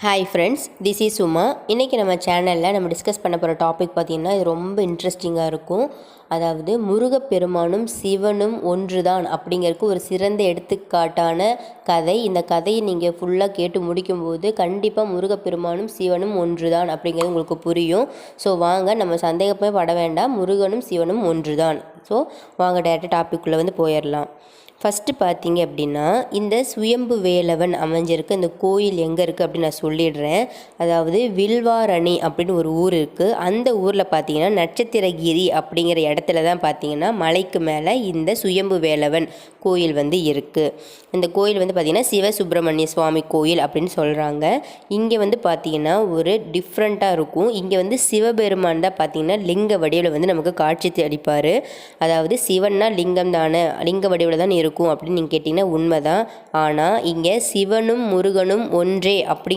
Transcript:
Hi friends, this is Suma. இன்றைக்கி நம்ம சேனலில் நம்ம டிஸ்கஸ் பண்ண போகிற டாபிக் பார்த்திங்கன்னா இது ரொம்ப இன்ட்ரெஸ்டிங்காக இருக்கும். அதாவது முருகப்பெருமானும் சிவனும் ஒன்றுதான் அப்படிங்கிறதுக்கு ஒரு சிறந்த எடுத்துக்காட்டான கதை. இந்த கதையை நீங்கள் ஃபுல்லாக கேட்டு முடிக்கும்போது கண்டிப்பாக முருகப்பெருமானும் சிவனும் ஒன்றுதான் அப்படிங்கிறது உங்களுக்கு புரியும். ஸோ வாங்க, நம்ம சந்தேகமே பட வேண்டாம், முருகனும் சிவனும் ஒன்றுதான். ஸோ வாங்க டேரெக்டாக டாபிக்குள்ளே போயிடலாம். ஃபஸ்ட்டு பார்த்தீங்க அப்படின்னா, இந்த சுயம்பு வேலவன் அமைஞ்சிருக்கு இந்த கோயில் எங்கே இருக்குது அப்படின்னு நான் சொல்லிடுறேன். அதாவது வில்வாரணி அப்படின்னு ஒரு ஊர் இருக்குது. அந்த ஊரில் பார்த்தீங்கன்னா நட்சத்திரகிரி அப்படிங்கிற இடத்துல தான் பார்த்தீங்கன்னா மலைக்கு மேலே இந்த சுயம்பு வேலவன் கோயில் இருக்குது. இந்த கோயில் பார்த்திங்கன்னா சிவசுப்பிரமணிய சுவாமி கோயில் அப்படின்னு சொல்கிறாங்க. இங்கே பார்த்தீங்கன்னா ஒரு டிஃப்ரெண்ட்டாக இருக்கும். இங்கே சிவபெருமான் தான் பார்த்தீங்கன்னா லிங்க வடிவில் நமக்கு காட்சி அளிப்பார். அதாவது சிவன்னா லிங்கம் தானே, லிங்க வடிவில் தான் இருக்கும் அப்படின்னு நீங்கள் கேட்டிங்கன்னா உண்மைதான். ஆனால் இங்கே சிவனும் முருகனும் ஒன்றே அப்படி